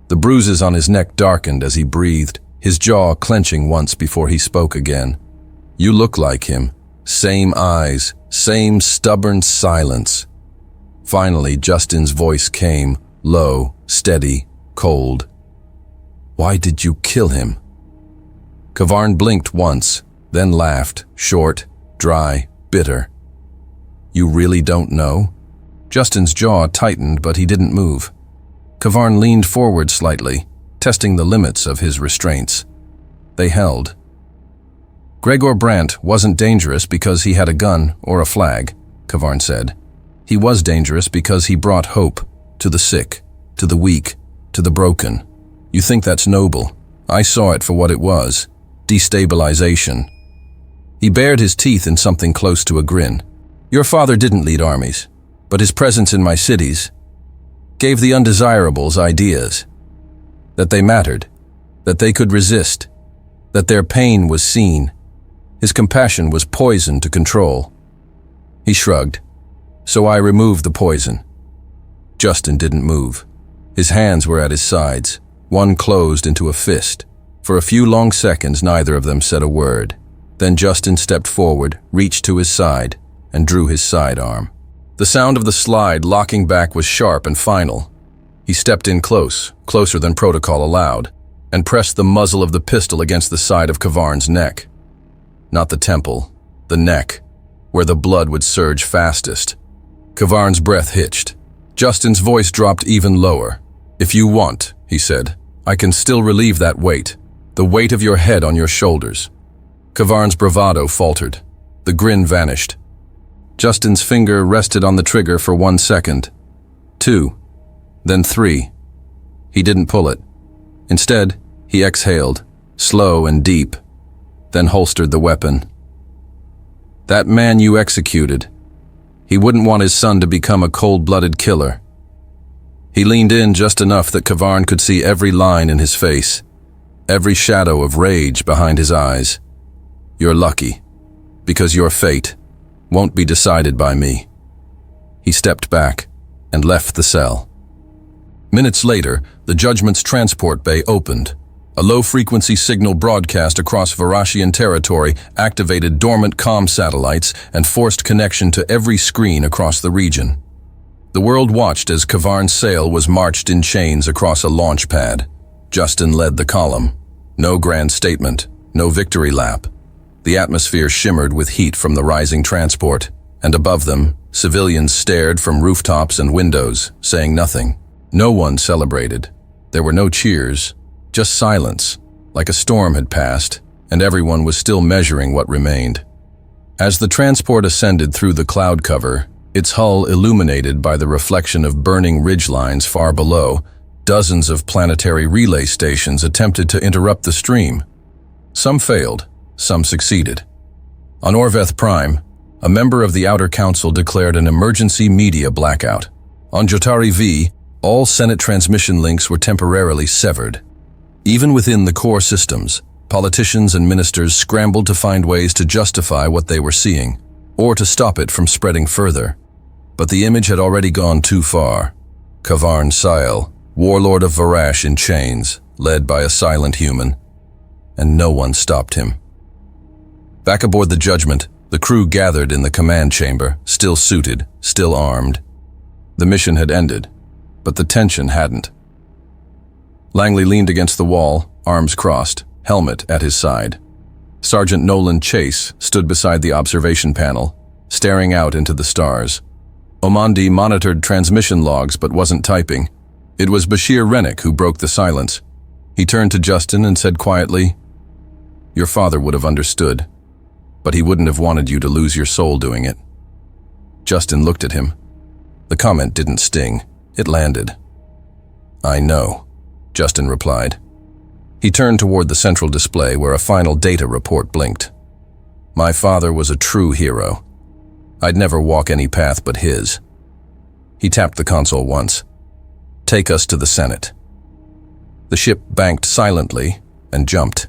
The bruises on his neck darkened as he breathed, his jaw clenching once before he spoke again. "You look like him. Same eyes, same stubborn silence." Finally, Justin's voice came, low, steady, cold. "Why did you kill him?" Kavarn blinked once, then laughed, short, dry, bitter. "You really don't know?" Justin's jaw tightened, but he didn't move. Kavarn leaned forward slightly, testing the limits of his restraints. They held. Gregor Brandt wasn't dangerous because he had a gun or a flag, Kvarn said. He was dangerous because he brought hope to the sick, to the weak, to the broken. You think that's noble. I saw it for what it was. Destabilization. He bared his teeth in something close to a grin. Your father didn't lead armies, but his presence in my cities gave the undesirables ideas. That they mattered, that they could resist, that their pain was seen. His compassion was poison to control. He shrugged. So I removed the poison. Justin didn't move. His hands were at his sides, one closed into a fist. For a few long seconds, neither of them said a word. Then Justin stepped forward, reached to his side, and drew his sidearm. The sound of the slide locking back was sharp and final. He stepped in close, closer than protocol allowed, and pressed the muzzle of the pistol against the side of Kvarn's neck. Not the temple, the neck, where the blood would surge fastest. Kvarn's breath hitched. Justin's voice dropped even lower. If you want, he said, I can still relieve that weight, the weight of your head on your shoulders. Kvarn's bravado faltered. The grin vanished. Justin's finger rested on the trigger for 1 second, 2, then 3. He didn't pull it. Instead, he exhaled, slow and deep, then holstered the weapon. That man you executed, he wouldn't want his son to become a cold-blooded killer. He leaned in just enough that Kvarn could see every line in his face, every shadow of rage behind his eyes. You're lucky, because your fate won't be decided by me. He stepped back and left the cell. Minutes later, the Judgment's transport bay opened. A low-frequency signal broadcast across Varashian territory activated dormant comm satellites and forced connection to every screen across the region. The world watched as Kvarn's sail was marched in chains across a launch pad. Justin led the column. No grand statement, no victory lap. The atmosphere shimmered with heat from the rising transport, and above them, civilians stared from rooftops and windows, saying nothing. No one celebrated. There were no cheers, just silence, like a storm had passed, and everyone was still measuring what remained. As the transport ascended through the cloud cover, its hull illuminated by the reflection of burning ridgelines far below, dozens of planetary relay stations attempted to interrupt the stream. Some failed. Some succeeded. On Orveth Prime, a member of the Outer Council declared an emergency media blackout. On Jotari V, all Senate transmission links were temporarily severed. Even within the core systems, politicians and ministers scrambled to find ways to justify what they were seeing, or to stop it from spreading further. But the image had already gone too far. Kvarn Sael, warlord of Varash in chains, led by a silent human, and no one stopped him. Back aboard the Judgment, the crew gathered in the command chamber, still suited, still armed. The mission had ended, but the tension hadn't. Langley leaned against the wall, arms crossed, helmet at his side. Sergeant Nolan Chase stood beside the observation panel, staring out into the stars. Omandi monitored transmission logs but wasn't typing. It was Bashir Rennick who broke the silence. He turned to Justin and said quietly, "Your father would have understood, but he wouldn't have wanted you to lose your soul doing it." Justin looked at him. The comment didn't sting. It landed. "I know," Justin replied. He turned toward the central display where a final data report blinked. "My father was a true hero. I'd never walk any path but his." He tapped the console once. "Take us to the Senate." The ship banked silently and jumped.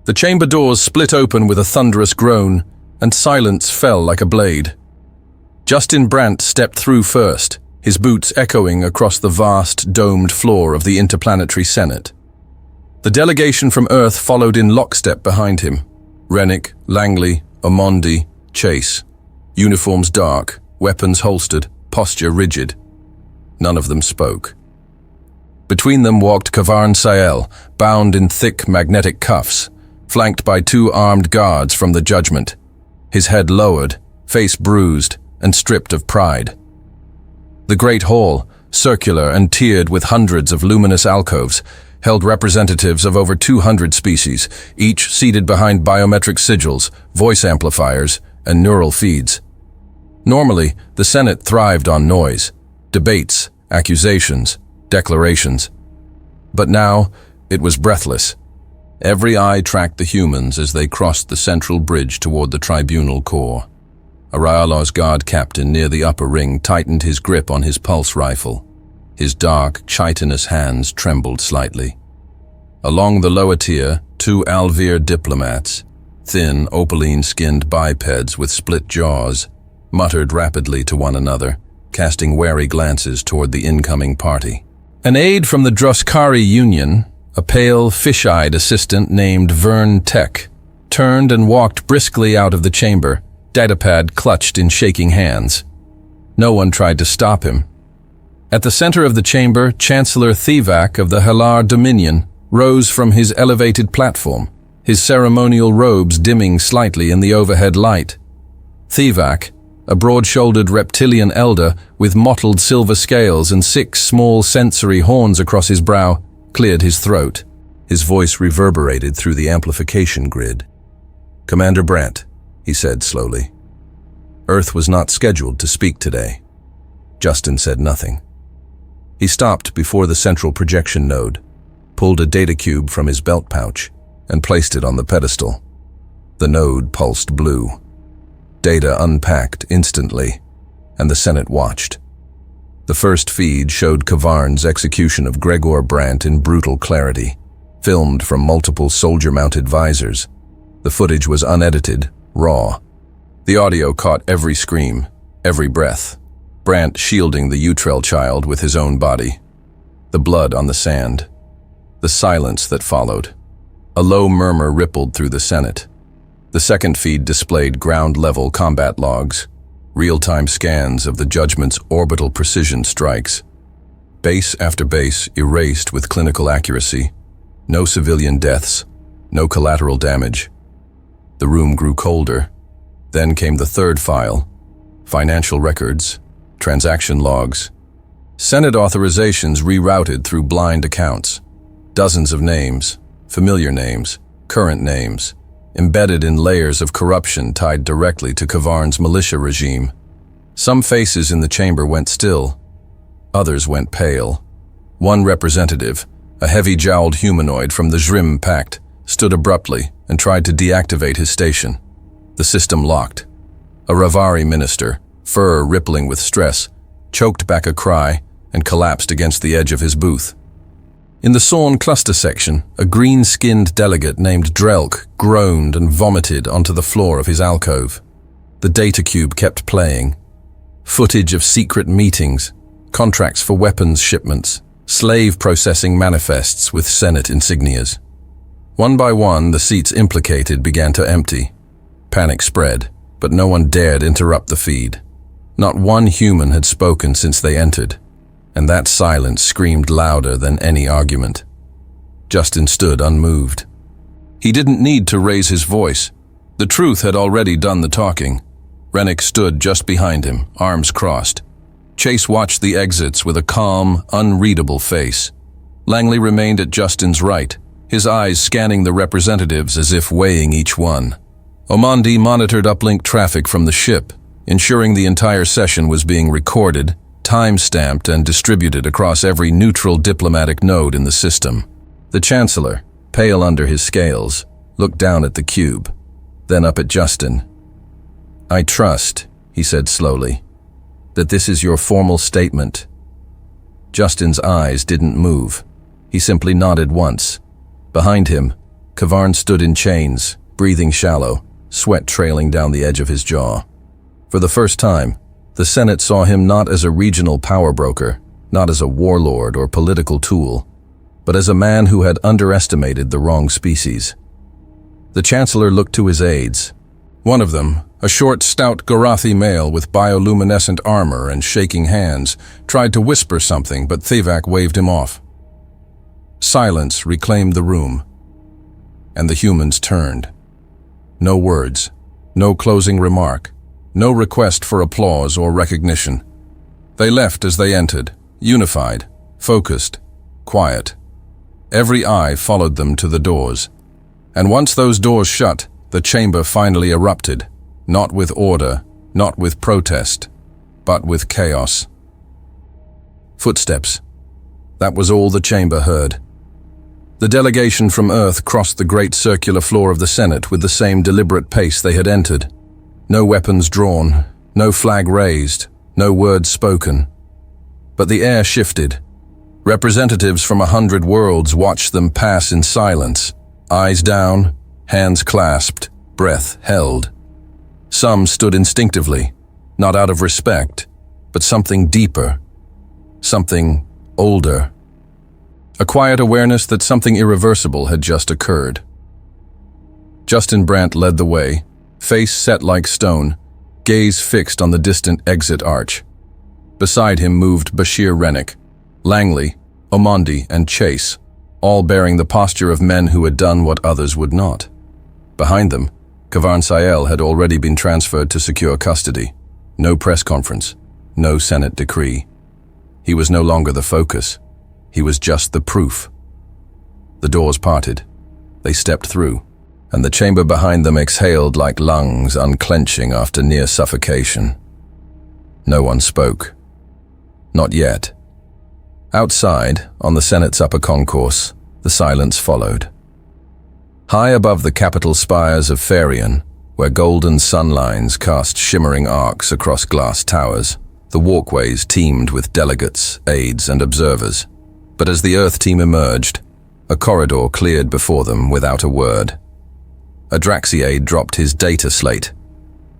The chamber doors split open with a thunderous groan, and silence fell like a blade. Justin Brandt stepped through first, his boots echoing across the vast, domed floor of the Interplanetary Senate. The delegation from Earth followed in lockstep behind him. Rennick, Langley, Omondi, Chase. Uniforms dark, weapons holstered, posture rigid. None of them spoke. Between them walked Kvarn Sael, bound in thick magnetic cuffs, flanked by 2 armed guards from the Judgment, his head lowered, face bruised, and stripped of pride. The great hall, circular and tiered with hundreds of luminous alcoves, held representatives of over 200 species, each seated behind biometric sigils, voice amplifiers, and neural feeds. Normally, the Senate thrived on noise, debates, accusations, declarations. But now, it was breathless. Every eye tracked the humans as they crossed the central bridge toward the tribunal core. Arayalos' guard captain near the upper ring tightened his grip on his pulse rifle. His dark, chitinous hands trembled slightly. Along the lower tier, two Alvear diplomats, thin, opaline-skinned bipeds with split jaws, muttered rapidly to one another, casting wary glances toward the incoming party. An aide from the Droskari Union, a pale, fish-eyed assistant named Vern Tech, turned and walked briskly out of the chamber, datapad clutched in shaking hands. No one tried to stop him. At the center of the chamber, Chancellor Thivak of the Halar Dominion rose from his elevated platform, his ceremonial robes dimming slightly in the overhead light. Thivak, a broad-shouldered reptilian elder with mottled silver scales and 6 small sensory horns across his brow, cleared his throat. His voice reverberated through the amplification grid. "Commander Brandt," he said slowly. "Earth was not scheduled to speak today." Justin said nothing. He stopped before the central projection node, pulled a data cube from his belt pouch, and placed it on the pedestal. The node pulsed blue. Data unpacked instantly, and the Senate watched. The first feed showed Kavarn's execution of Gregor Brandt in brutal clarity, filmed from multiple soldier-mounted visors. The footage was unedited, raw. The audio caught every scream, every breath. Brandt shielding the Utrell child with his own body. The blood on the sand. The silence that followed. A low murmur rippled through the Senate. The second feed displayed ground-level combat logs, real-time scans of the Judgment's orbital precision strikes. Base after base erased with clinical accuracy. No civilian deaths, no collateral damage. The room grew colder. Then came the third file, financial records, transaction logs. Senate authorizations rerouted through blind accounts. Dozens of names, familiar names, current names, embedded in layers of corruption tied directly to Kavarn's militia regime. Some faces in the chamber went still. Others went pale. One representative, a heavy-jowled humanoid from the Zrim Pact, stood abruptly and tried to deactivate his station. The system locked. A Ravari minister, fur rippling with stress, choked back a cry and collapsed against the edge of his booth. In the Sorn cluster section, a green-skinned delegate named Drelk groaned and vomited onto the floor of his alcove. The data cube kept playing. Footage of secret meetings, contracts for weapons shipments, slave processing manifests with Senate insignias. One by one, the seats implicated began to empty. Panic spread, but no one dared interrupt the feed. Not one human had spoken since they entered, and that silence screamed louder than any argument. Justin stood unmoved. He didn't need to raise his voice. The truth had already done the talking. Rennick stood just behind him, arms crossed. Chase watched the exits with a calm, unreadable face. Langley remained at Justin's right, his eyes scanning the representatives as if weighing each one. Omandi monitored uplink traffic from the ship, ensuring the entire session was being recorded, time-stamped and distributed across every neutral diplomatic node in the system. The Chancellor, pale under his scales, looked down at the cube, then up at Justin. "I trust," he said slowly, "that this is your formal statement." Justin's eyes didn't move. He simply nodded once. Behind him, Kavarn stood in chains, breathing shallow, sweat trailing down the edge of his jaw. For the first time, the Senate saw him not as a regional power broker, not as a warlord or political tool, but as a man who had underestimated the wrong species. The Chancellor looked to his aides. One of them, a short, stout Gorathi male with bioluminescent armor and shaking hands, tried to whisper something, but Thivak waved him off. Silence reclaimed the room, and the humans turned. No words, no closing remark, no request for applause or recognition. They left as they entered, unified, focused, quiet. Every eye followed them to the doors. And once those doors shut, the chamber finally erupted, not with order, not with protest, but with chaos. Footsteps. That was all the chamber heard. The delegation from Earth crossed the great circular floor of the Senate with the same deliberate pace they had entered. No weapons drawn, no flag raised, no words spoken. But the air shifted. Representatives from 100 worlds watched them pass in silence, eyes down, hands clasped, breath held. Some stood instinctively, not out of respect, but something deeper, something older. A quiet awareness that something irreversible had just occurred. Justin Brandt led the way, face set like stone, gaze fixed on the distant exit arch. Beside him moved Bashir Rennick, Langley, Omondi, and Chase, all bearing the posture of men who had done what others would not. Behind them, Kavarn Sael had already been transferred to secure custody. No press conference, no Senate decree. He was no longer the focus. He was just the proof. The doors parted. They stepped through, and the chamber behind them exhaled like lungs unclenching after near suffocation. No one spoke. Not yet. Outside, on the Senate's upper concourse, the silence followed. High above the Capitol spires of Farion, where golden sunlines cast shimmering arcs across glass towers, the walkways teemed with delegates, aides, and observers. But as the Earth team emerged, a corridor cleared before them without a word. A Draxiaid dropped his data slate,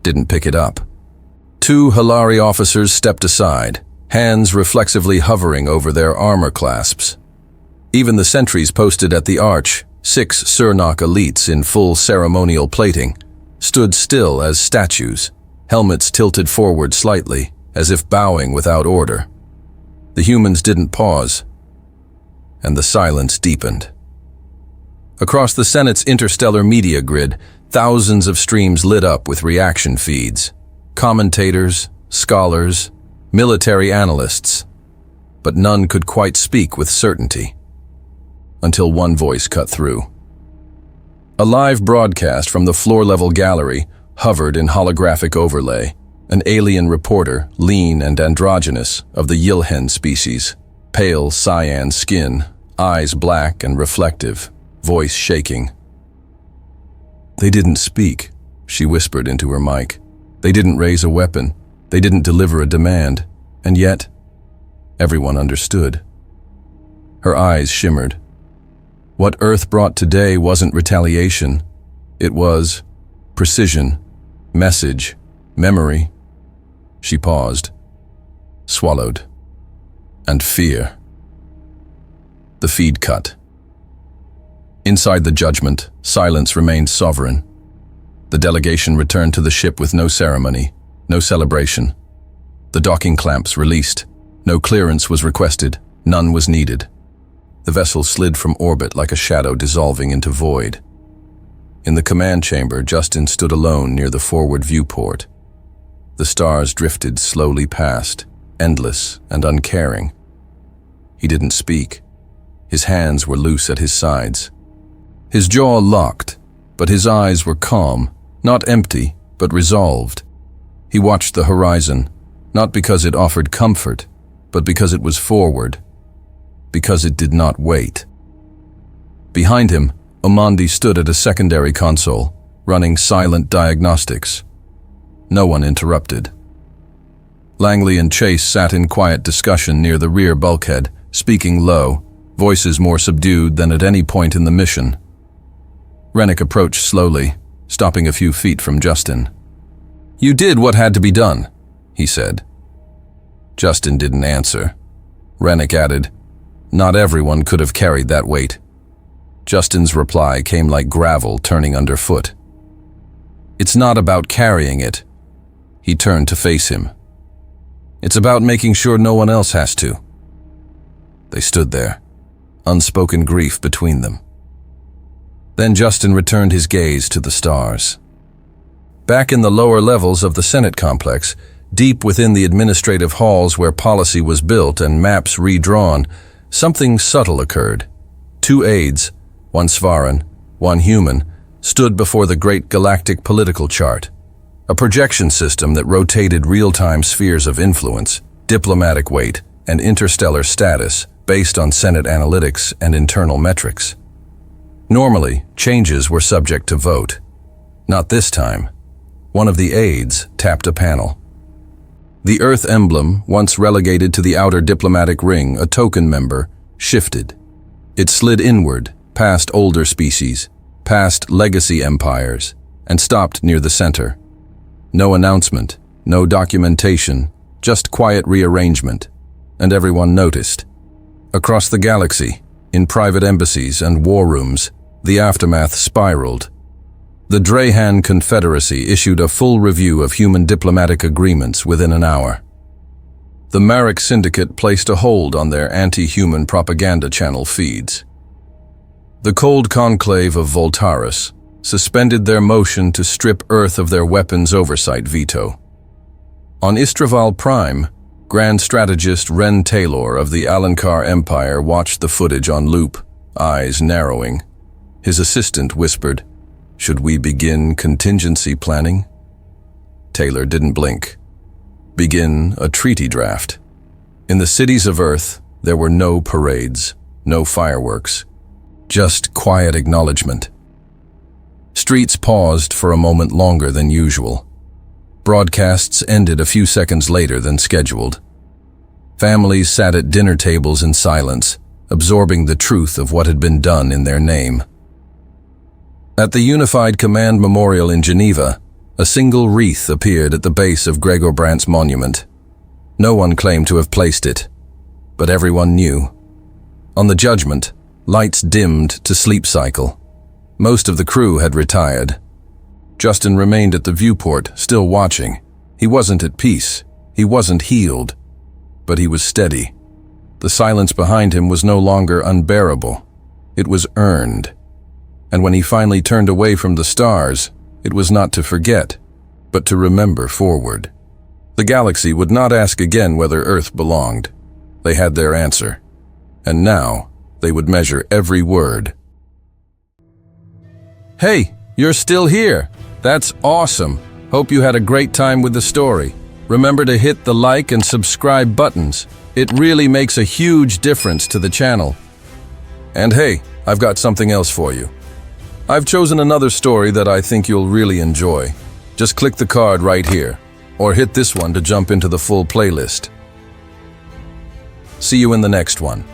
didn't pick it up. Two Halari officers stepped aside, hands reflexively hovering over their armor clasps. Even the sentries posted at the arch, 6 Surnok elites in full ceremonial plating, stood still as statues, helmets tilted forward slightly, as if bowing without order. The humans didn't pause, and the silence deepened. Across the Senate's interstellar media grid, thousands of streams lit up with reaction feeds. Commentators, scholars, military analysts, but none could quite speak with certainty. Until one voice cut through. A live broadcast from the floor-level gallery hovered in holographic overlay, an alien reporter, lean and androgynous, of the Yilhen species, pale cyan skin, eyes black and reflective, voice shaking. "They didn't speak," she whispered into her mic. "They didn't raise a weapon. They didn't deliver a demand. And yet, everyone understood." Her eyes shimmered. What Earth brought today wasn't retaliation. It was precision, message, memory. She paused, swallowed, and fear. The feed cut. Inside the judgment, silence remained sovereign. The delegation returned to the ship with no ceremony, no celebration. The docking clamps released. No clearance was requested. None was needed. The vessel slid from orbit like a shadow dissolving into void. In the command chamber, Justin stood alone near the forward viewport. The stars drifted slowly past, endless and uncaring. He didn't speak. His hands were loose at his sides. His jaw locked, but his eyes were calm, not empty, but resolved. He watched the horizon, not because it offered comfort, but because it was forward, because it did not wait. Behind him, Omondi stood at a secondary console, running silent diagnostics. No one interrupted. Langley and Chase sat in quiet discussion near the rear bulkhead, speaking low, voices more subdued than at any point in the mission. Rennick approached slowly, stopping a few feet from Justin. "You did what had to be done," he said. Justin didn't answer. Rennick added, "Not everyone could have carried that weight." Justin's reply came like gravel turning underfoot. "It's not about carrying it." He turned to face him. "It's about making sure no one else has to." They stood there, unspoken grief between them. Then Justin returned his gaze to the stars. Back in the lower levels of the Senate complex, deep within the administrative halls where policy was built and maps redrawn, something subtle occurred. Two aides, one Svaran, one human, stood before the great galactic political chart, a projection system that rotated real-time spheres of influence, diplomatic weight, and interstellar status based on Senate analytics and internal metrics. Normally, changes were subject to vote. Not this time. One of the aides tapped a panel. The Earth emblem, once relegated to the outer diplomatic ring, a token member, shifted. It slid inward, past older species, past legacy empires, and stopped near the center. No announcement, no documentation, just quiet rearrangement, and everyone noticed. Across the galaxy, in private embassies and war rooms, the aftermath spiraled. The Drehan Confederacy issued a full review of human diplomatic agreements within an hour. The Marek Syndicate placed a hold on their anti-human propaganda channel feeds. The cold conclave of Voltaris suspended their motion to strip Earth of their weapons oversight veto. On Istraval Prime, Grand Strategist Ren Taylor of the Alankar Empire watched the footage on loop, eyes narrowing. His assistant whispered, "Should we begin contingency planning?" Taylor didn't blink. Begin a treaty draft. In the cities of Earth, there were no parades, no fireworks, just quiet acknowledgement. Streets paused for a moment longer than usual. Broadcasts ended a few seconds later than scheduled. Families sat at dinner tables in silence, absorbing the truth of what had been done in their name. At the Unified Command Memorial in Geneva, a single wreath appeared at the base of Gregor Brandt's monument. No one claimed to have placed it, but everyone knew. On the judgment, lights dimmed to sleep cycle. Most of the crew had retired. Justin remained at the viewport, still watching. He wasn't at peace. He wasn't healed. But he was steady. The silence behind him was no longer unbearable. It was earned. And when he finally turned away from the stars, it was not to forget, but to remember forward. The galaxy would not ask again whether Earth belonged. They had their answer. And now, they would measure every word. Hey, you're still here. That's awesome. Hope you had a great time with the story. Remember to hit the like and subscribe buttons. It really makes a huge difference to the channel. And hey, I've got something else for you. I've chosen another story that I think you'll really enjoy. Just click the card right here, or hit this one to jump into the full playlist. See you in the next one.